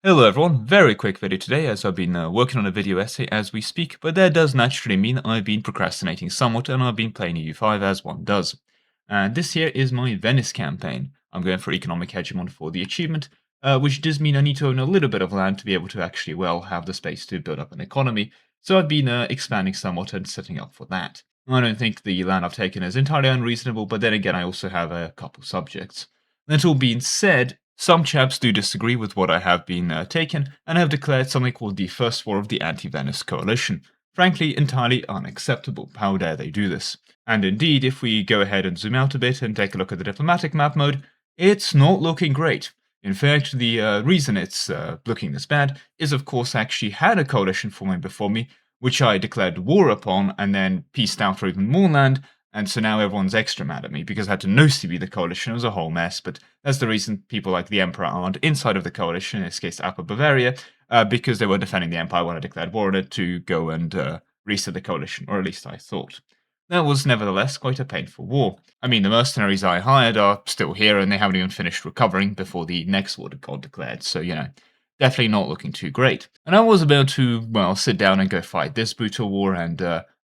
Hello everyone, very quick video today as I've been working on a video essay as we speak, but that does naturally mean I've been procrastinating somewhat and I've been playing EU5 as one does. And this here is my Venice campaign. I'm going for economic hegemon for the achievement, which does mean I need to own a little bit of land to be able to actually, well, have the space to build up an economy. So I've been expanding somewhat and setting up for that. I don't think the land I've taken is entirely unreasonable, but then again I also have a couple subjects. That all being said, some chaps do disagree with what I have been taken and have declared something called the First War of the Anti-Venice Coalition. Frankly, entirely unacceptable. How dare they do this? And indeed, if we go ahead and zoom out a bit and take a look at the diplomatic map mode, it's not looking great. In fact, the reason it's looking this bad is, of course, I actually had a coalition forming before me, which I declared war upon and then pieced out for even more land. And so now everyone's extra mad at me because I had to no-CB the coalition. It was a whole mess, but that's the reason people like the Emperor aren't inside of the coalition, in this case Upper Bavaria, because they were defending the Empire when I declared war on it to go and reset the coalition, or at least I thought. That was nevertheless quite a painful war. I mean, the mercenaries I hired are still here and they haven't even finished recovering before the next war got declared, so, definitely not looking too great. And I was about to, well, sit down and go fight this brutal war and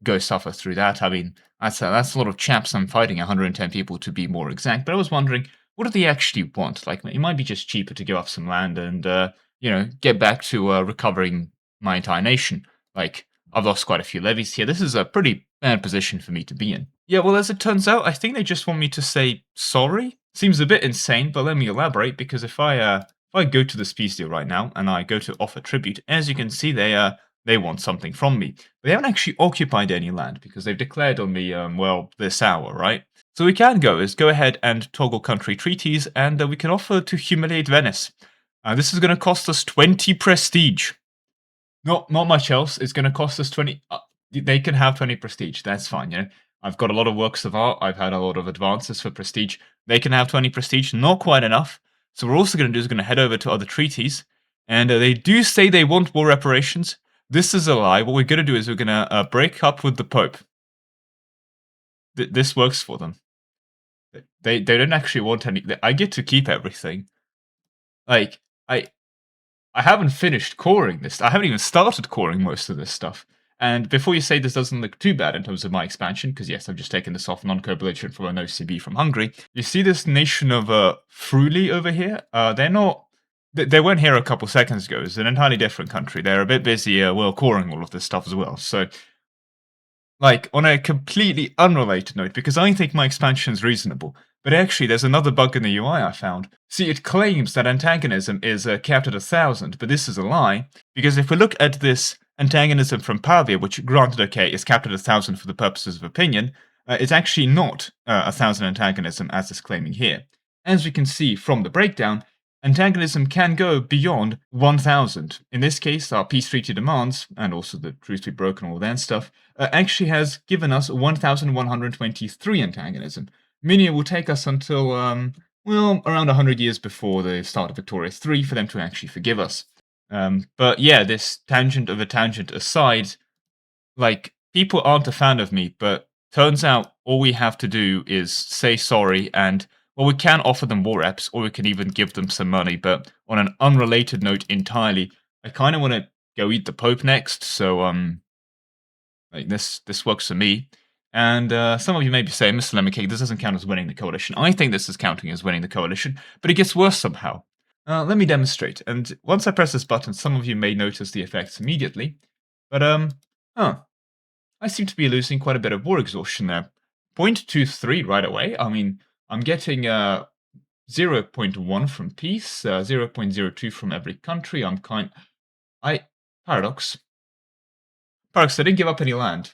go suffer through that. I mean, that's a lot of chaps I'm fighting, 110 people to be more exact, but I was wondering, what do they actually want? Like, it might be just cheaper to give up some land and, get back to recovering my entire nation. Like, I've lost quite a few levies here. This is a pretty bad position for me to be in. Yeah, well, as it turns out, I think they just want me to say sorry. Seems a bit insane, but let me elaborate, because if I go to this peace deal right now, and I go to offer tribute, as you can see, they want something from me. They haven't actually occupied any land, because they've declared on me, this hour, right? So we can go ahead and toggle country treaties, and we can offer to humiliate Venice. This is going to cost us 20 prestige. Not much else. It's going to cost us 20... they can have 20 prestige, that's fine, I've got a lot of works of art, I've had a lot of advances for prestige. They can have 20 prestige, not quite enough. So what we're also going to do is going to head over to other treaties. And they do say they want war reparations. This is a lie. What we're going to do is we're going to break up with the Pope. This works for them. They don't actually want any... I get to keep everything. Like, I haven't finished coring this. I haven't even started coring most of this stuff. And before you say this doesn't look too bad in terms of my expansion, because yes, I've just taken this off non-co-belligerent from an OCB from Hungary, you see this nation of Friuli over here? They're not... They weren't here a couple seconds ago. It's an entirely different country. They're a bit busy, coring all of this stuff as well. So, like, on a completely unrelated note, because I think my expansion is reasonable, but actually there's another bug in the UI I found. See, it claims that antagonism is capped at 1,000, but this is a lie, because if we look at this antagonism from Pavia, which, granted, okay, is capped at 1,000 for the purposes of opinion, it's actually not 1,000 antagonism as is claiming here. As we can see from the breakdown, antagonism can go beyond 1,000. In this case, our peace treaty demands, and also the truce be broken, all that stuff, actually has given us 1,123 antagonism, meaning it will take us until, around 100 years before the start of Victorious 3 for them to actually forgive us. But yeah, this tangent of a tangent aside, like, people aren't a fan of me, but turns out all we have to do is say sorry and... Well, we can offer them war reps, or we can even give them some money, but on an unrelated note entirely, I kind of want to go eat the Pope next, so, like, this works for me. And some of you may be saying, Mr. Lemon Cake, this doesn't count as winning the coalition. I think this is counting as winning the coalition, but it gets worse somehow. Let me demonstrate, and once I press this button, some of you may notice the effects immediately, but, I seem to be losing quite a bit of war exhaustion there. 0.23 right away, I mean... I'm getting 0.1 from peace, 0.02 from every country. Paradox. Paradox, I didn't give up any land.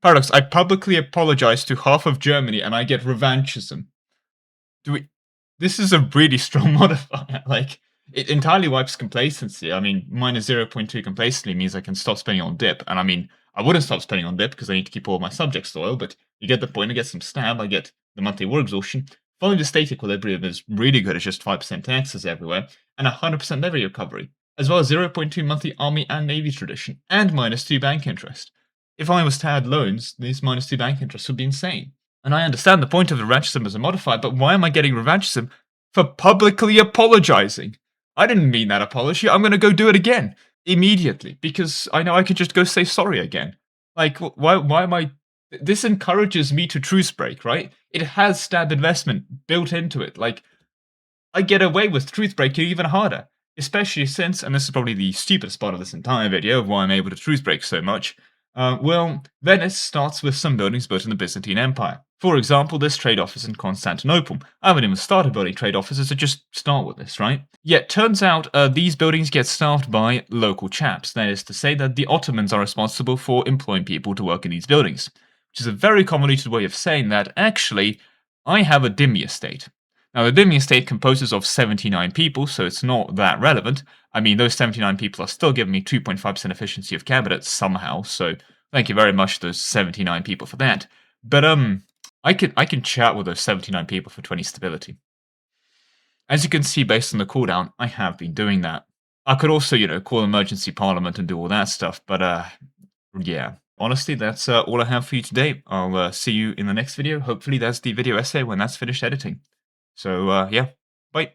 Paradox, I publicly apologize to half of Germany and I get revanchism. This is a really strong modifier. Like, it entirely wipes complacency. I mean, minus 0.2 complacency means I can stop spending on dip. And I mean, I wouldn't stop spending on dip because I need to keep all my subjects loyal, but you get the point. I get some stab, I get the monthly war exhaustion. Following the state equilibrium is really good at just 5% taxes everywhere, and 100% levy recovery, as well as 0.2 monthly army and navy tradition, and minus 2 bank interest. If I was to add loans, these minus 2 bank interest would be insane. And I understand the point of revanchism as a modifier, but why am I getting revanchism for publicly apologizing? I didn't mean that apology. I'm gonna go do it again immediately because I know I could just go say sorry again. Like, why am I? This encourages me to truce break, right? It has stab investment built into it. Like, I get away with truth breaking even harder, especially since, and this is probably the stupidest part of this entire video of why I'm able to truth break so much. Well, Venice starts with some buildings built in the Byzantine Empire. For example, this trade office in Constantinople. I haven't even started building trade offices, so just start with this, right? Yet, turns out these buildings get staffed by local chaps. That is to say that the Ottomans are responsible for employing people to work in these buildings, which is a very convoluted way of saying that actually, I have a Dhimmi estate. Now, the Dhimmi estate composes of 79 people, so it's not that relevant. I mean, those 79 people are still giving me 2.5% efficiency of cabinets somehow, so thank you very much, those 79 people, for that. But, I can chat with those 79 people for 20 stability. As you can see, based on the cooldown, I have been doing that. I could also, call emergency parliament and do all that stuff, but, yeah. Honestly, that's all I have for you today. I'll see you in the next video. Hopefully that's the video essay when that's finished editing. So, yeah.